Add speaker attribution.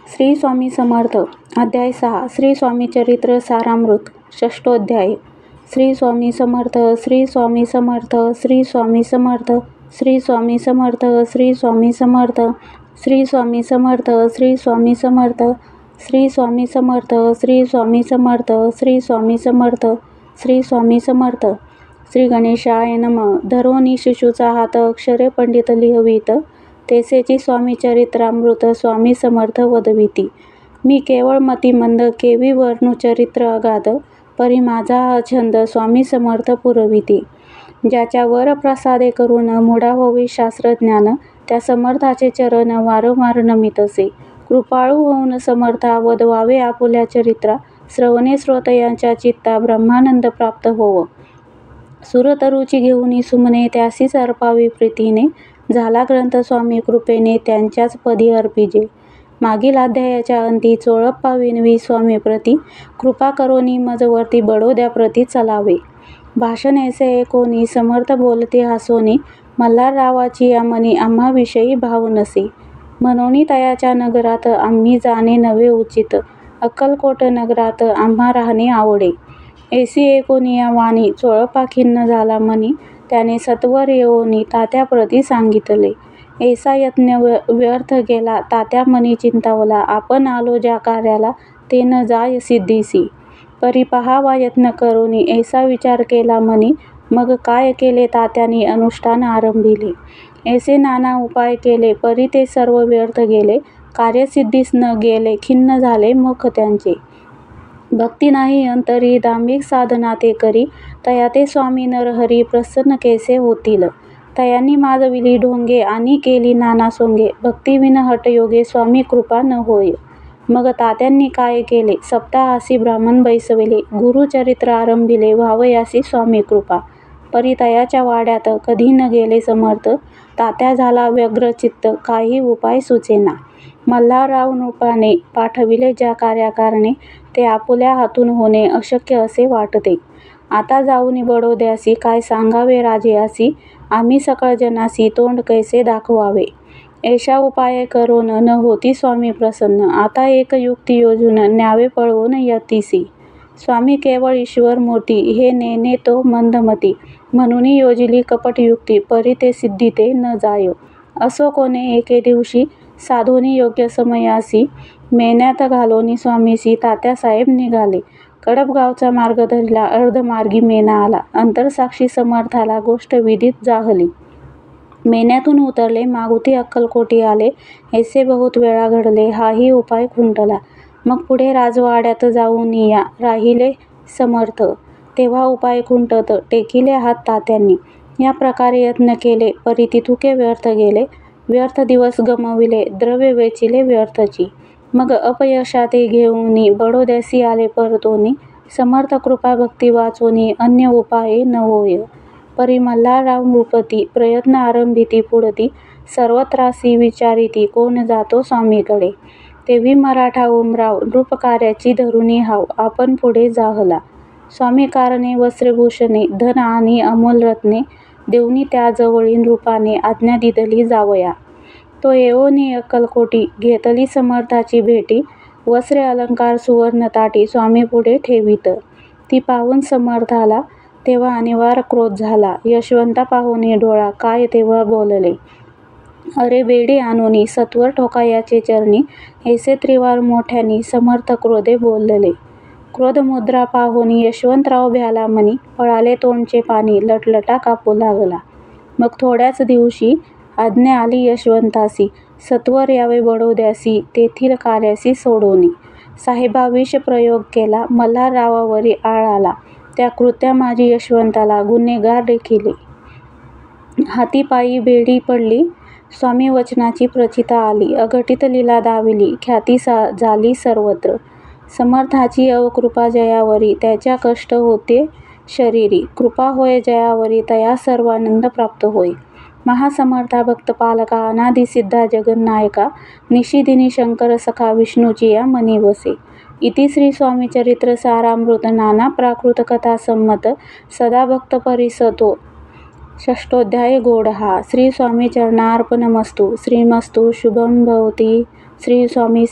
Speaker 1: श्री स्वामी समर्थ अध्याय 6 श्री स्वामी चरित्र सारामृत षष्ठोध्याय। श्री स्वामी समर्थ श्री स्वामी समर्थ श्री स्वामी समर्थ श्री स्वामी समर्थ श्री स्वामी समर्थ श्री स्वामी समर्थ श्री स्वामी समर्थ श्री स्वामी समर्थ श्री स्वामी समर्थ श्री स्वामी समर्थ श्री स्वामी समर्थ। श्री गणेशाय नमः। धरोनी शिशूचा हात अक्षरे पंडित लिहवीत, तेसेची स्वामी चरित्रामृत स्वामी समर्थ वदविती। मी केवळ मतिमंद केवी वर्णू चरित्र अगाध, परी माझा हा छंद स्वामी समर्थ पुरविती। ज्याच्या वर प्रसादे करून मुडा होवी शास्त्रज्ञान, त्या समर्थाचे चरण वारंवार नमितसे। कृपाळू होऊन समर्था वदवावे आपुल्या चरित्रा, श्रवणे श्रोतयांच्या चित्ता ब्रह्मानंद प्राप्त होव। सुरतरुची घेऊनी सुमने त्यासीच अर्पावी प्रीतीने, झाला ग्रंथ स्वामी कृपेने त्यांच्याच पदी अर्पिजे। मागील अध्यायाच्या अंती चोळप्पा विनवी स्वामी प्रती, कृपा करोनी मजवर्ती बडोद्या प्रती चलावे। भाषण ऐसे ऐकोनी समर्थ बोलते हसोनी, मल्हाररावाची या मनी आम्हाविषयी भाव नसे। मनोनी तयाच्या नगरात आम्ही जाणे नवे उचित, अक्कलकोट नगरात आम्हा राहणे आवडे। ऐसी ऐकोनी या वाणी चोळप्पा खिन्न झाला मनी, त्याने सत्वर येऊनी तात्याप्रती सांगितले। ऐसा यत्न व्यर्थ गेला तात्या मनी चिंतावला, आपण आलो ज्या कार्याला ते न जाय सिद्धीसी। परी पहावा यत्न करोनी ऐसा विचार केला मनी, मग काय केले तात्यानी अनुष्ठान आरंभिले। ऐसे नाना उपाय केले परी ते सर्व व्यर्थ गेले, कार्यसिद्धीस न गेले खिन्न झाले मुख त्यांचे। भक्ती नाही अंतरी दांभिक साधना ते करी, तया ते स्वामी नरहरी प्रसन्न कैसे होतील। तयांनी माजविली ढोंगे आणि केली नाना सोंगे, भक्तिविन हठयोगे स्वामी कृपा न होय। मग तात्यांनी काय केले, सप्ताहासी ब्राह्मण बैसविले, गुरुचरित्र आरंभिले व्हावयासी स्वामी कृपा। परी तयाच्या वाड्यात कधी न गेले समर्थ, तात्या झाला व्यग्रचित्त काही उपाय सुचेना। मल्हारराव नृपाने पाठविले ज्या कार्याकारणे, ते आपुल्या हातून होणे अशक्य असे वाटते। आता जाऊनी बडोद्यासी काय सांगावे राजेयासी, आम्ही सकळ जनासी तोंड कैसे दाखवावे। ऐशा उपाय करून न होती स्वामी प्रसन्न, आता एक युक्ती योजून न्यावे पळवून यतीसी। स्वामी केवळ ईश्वर मूर्ती हे नेने तो मंदमती, म्हणून योजिली कपटयुक्ती परी ते सिद्धीते न जायो। असो कोणे एके दिवशी साधोनी योग्य समयासी, मेन्यात घालोनी स्वामीसी तात्यासाहेब निघाले। कडपगावचा मार्ग धरला अर्धमार्गी मेना आला, अंतरसाक्षी समर्थाला गोष्ट विदित जाहली। मेन्यातून उतरले मागुती अक्कलकोटी आले, ऐसे बहुत वेळा घडले हाही उपाय खुंटला। मग पुढे राजवाड्यात जाऊन या राहिले समर्थ, तेव्हा उपाय खुंटत टेकिले हात तात्यांनी। या प्रकारे यत्न केले परी तिथुके व्यर्थ गेले, व्यर्थ दिवस गमविले द्रव्य वेचिले व्यर्थची। मग अपयशाते घेऊनी बडोद्यासी आले परतोनी, समर्थ कृपा भक्ती वाचोनी अन्य उपाये न होय। परी मल्हारराव नृपती प्रयत्न आरंभिती पुढती, सर्वत्रासी विचारिती कोण जातो स्वामीकडे। तेव्ही मराठा उमराव नृपकार्याची धरुनी हाव, आपण पुढे जाहला। स्वामी कारणे वस्त्रभूषणे धन आणि अमोल रत्ने, देऊनी त्याजवळी नृपाने आज्ञा दिधली जावया। तो येऊनी अक्कलकोटी घेतली समर्थाची भेटी, वस्त्रे अलंकार सुवर्ण ताटी स्वामी पुढे ठेवीत। ती पाहून समर्थाला तेव्हा अनिवार्य क्रोध झाला, यशवंता पाहुनी डोळा काय तेव्हा बोलले। अरे बेडी आणोनी सत्वर ठोकायाचे चरणी, ऐसे त्रिवार मोठ्यानी समर्थ क्रोधे बोलले। क्रोध मुद्रा पाहुनी यशवंतराव भ्याला मनी, पळाले तोंडचे पाणी लटलटा कापू लागला। मग थोड्याच दिवशी आज्ञा आली यशवंतासी, सत्वर यावे बडोद्यासी तेथील कार्यासी सोडोनी। साहेबा विष प्रयोग केला मल्हाररावावरी आळ आला, त्या कृत्यामाजी यशवंताला गुन्हेगार रेखिले। हाती पायी बेडी पडली स्वामी वचनाची प्रचिता आली, अघटित लीला दाविली ख्याती झाली सर्वत्र। समर्थाची अवकृपा जयावरी, त्याच्या कष्ट होते शरीरी, कृपा होय जयावरी तया सर्वानंद प्राप्त होय। महासमर्था भक्त पालका अनादि सिद्धा जगन्नायका, निशिदिनी शंकर सखा विष्णूची या मनी वसे। इति श्री स्वामी चरित्र सारामृत नाना प्राकृत कथा संमत, सदा भक्त परिसतो षष्ठोध्याय गोडहा। श्री स्वामी चरणार्पणमस्तु। श्रीमस्तु शुभं भवती। श्री स्वामी